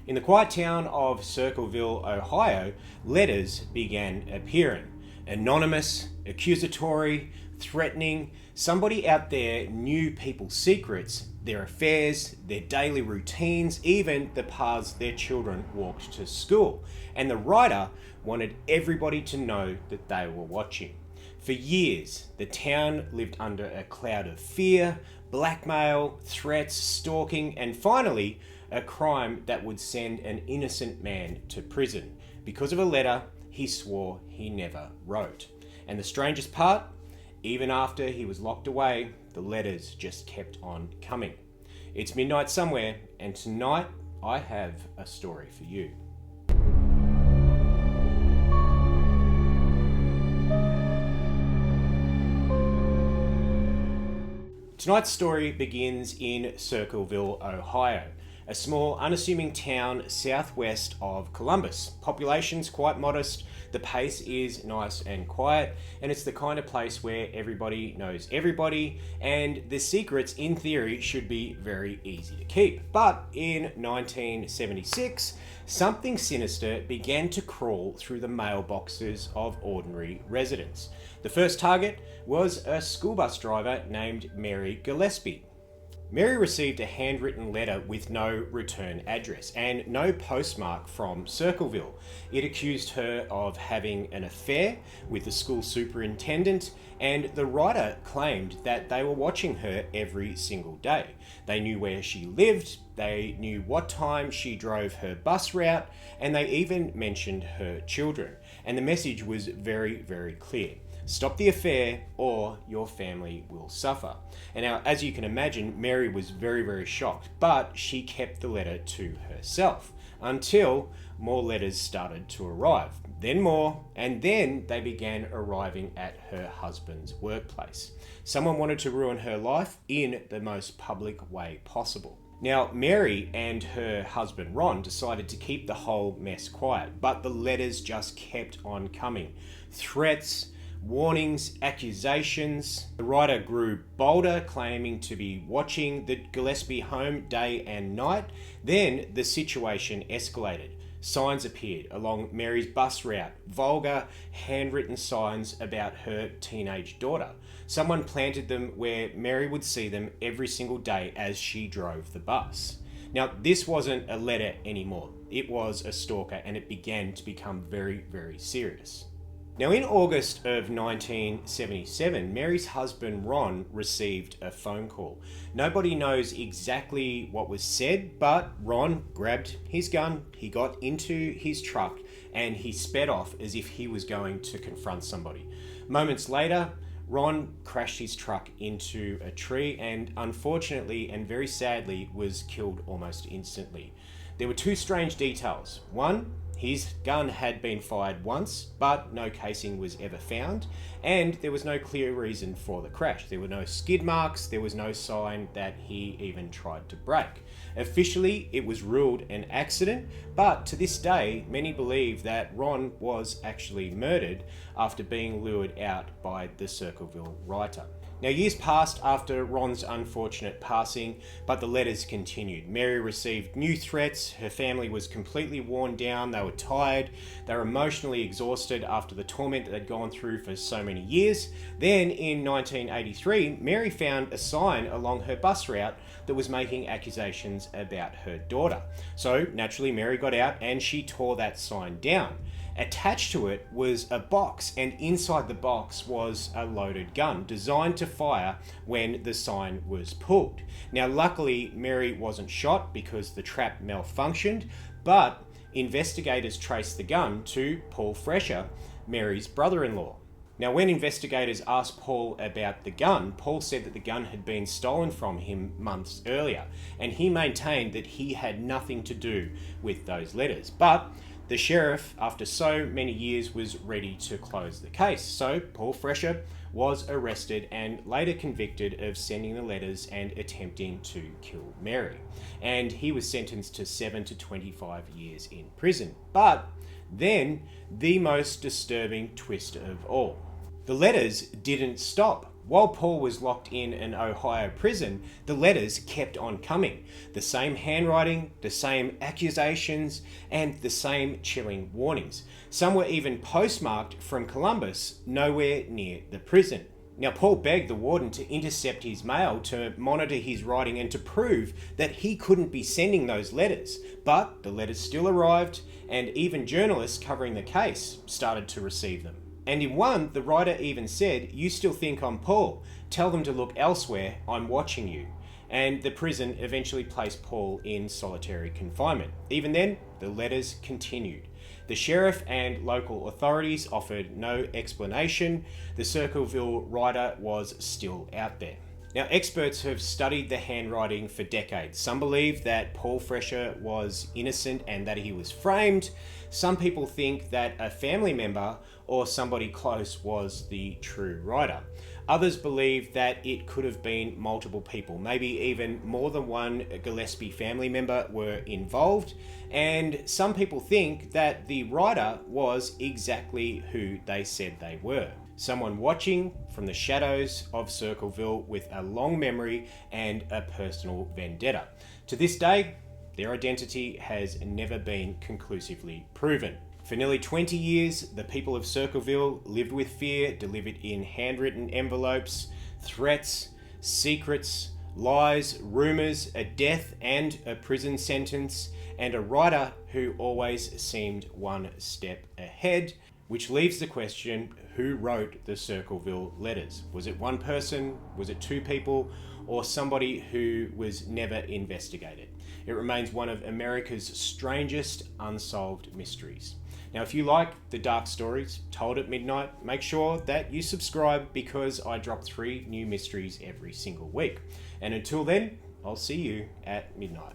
In the quiet town of Circleville, Ohio, letters began appearing. Anonymous, accusatory, threatening. Somebody out there knew people's secrets, their affairs, their daily routines, even the paths their children walked to school. And the writer wanted everybody to know that they were watching. For years, the town lived under a cloud of fear, blackmail, threats, stalking, and finally, a crime that would send an innocent man to prison because of a letter he swore he never wrote. And the strangest part, even after he was locked away, the letters just kept on coming. It's midnight somewhere, and tonight I have a story for you. Tonight's story begins in Circleville, Ohio, a small, unassuming town southwest of Columbus. Population's quite modest, the pace is nice and quiet, and it's the kind of place where everybody knows everybody, and the secrets, in theory, should be very easy to keep. But in 1976, something sinister began to crawl through the mailboxes of ordinary residents. The first target was a school bus driver named Mary Gillespie. Mary received a handwritten letter with no return address and no postmark from Circleville. It accused her of having an affair with the school superintendent, and the writer claimed that they were watching her every single day. They knew where she lived, they knew what time she drove her bus route, and they even mentioned her children. And the message was very, very clear. Stop the affair or your family will suffer. And now, as you can imagine, Mary was very, very shocked, but she kept the letter to herself until more letters started to arrive. Then more, and then they began arriving at her husband's workplace. Someone wanted to ruin her life in the most public way possible. Now, Mary and her husband Ron decided to keep the whole mess quiet, but the letters just kept on coming. Threats, warnings, accusations. The writer grew bolder, claiming to be watching the Gillespie home day and night. Then the situation escalated. Signs appeared along Mary's bus route, vulgar, handwritten signs about her teenage daughter. Someone planted them where Mary would see them every single day as she drove the bus. Now, this wasn't a letter anymore. It was a stalker, and it began to become very, very serious. Now, in August of 1977, Mary's husband Ron received a phone call. Nobody knows exactly what was said, but Ron grabbed his gun, he got into his truck, and he sped off as if he was going to confront somebody. Moments later, Ron crashed his truck into a tree and unfortunately and very sadly was killed almost instantly. There were two strange details. One, his gun had been fired once, but no casing was ever found, and there was no clear reason for the crash. There were no skid marks, there was no sign that he even tried to brake. Officially, it was ruled an accident, but to this day, many believe that Ron was actually murdered after being lured out by the Circleville writer. Now, years passed after Ron's unfortunate passing, but the letters continued. Mary received new threats, her family was completely worn down, they were tired, they were emotionally exhausted after the torment that they'd gone through for so many years. Then, in 1983, Mary found a sign along her bus route that was making accusations about her daughter. So, naturally, Mary got out and she tore that sign down. Attached to it was a box, and inside the box was a loaded gun designed to fire when the sign was pulled. Now, luckily, Mary wasn't shot because the trap malfunctioned, but investigators traced the gun to Paul Fresher, Mary's brother-in-law. Now, when investigators asked Paul about the gun, Paul said that the gun had been stolen from him months earlier, and he maintained that he had nothing to do with those letters. But the sheriff, after so many years, was ready to close the case. So Paul Fresher was arrested and later convicted of sending the letters and attempting to kill Mary. And he was sentenced to 7 to 25 years in prison. But then, the most disturbing twist of all. The letters didn't stop. While Paul was locked in an Ohio prison, the letters kept on coming. The same handwriting, the same accusations, and the same chilling warnings. Some were even postmarked from Columbus, nowhere near the prison. Now, Paul begged the warden to intercept his mail to monitor his writing and to prove that he couldn't be sending those letters. But the letters still arrived, and even journalists covering the case started to receive them. And in one, the writer even said, "You still think I'm Paul? Tell them to look elsewhere, I'm watching you." And the prison eventually placed Paul in solitary confinement. Even then, the letters continued. The sheriff and local authorities offered no explanation. The Circleville writer was still out there. Now, experts have studied the handwriting for decades. Some believe that Paul Fresher was innocent and that he was framed. Some people think that a family member or somebody close was the true writer. Others believe that it could have been multiple people, maybe even more than one Gillespie family member were involved. And some people think that the writer was exactly who they said they were. Someone watching from the shadows of Circleville with a long memory and a personal vendetta. To this day, their identity has never been conclusively proven. For nearly 20 years, the people of Circleville lived with fear delivered in handwritten envelopes, threats, secrets, lies, rumours, a death and a prison sentence, and a writer who always seemed one step ahead, which leaves the question, who wrote the Circleville Letters? Was it one person? Was it two people? Or somebody who was never investigated? It remains one of America's strangest unsolved mysteries. Now, if you like the dark stories told at midnight, make sure that you subscribe because I drop 3 new mysteries every single week. And until then, I'll see you at midnight.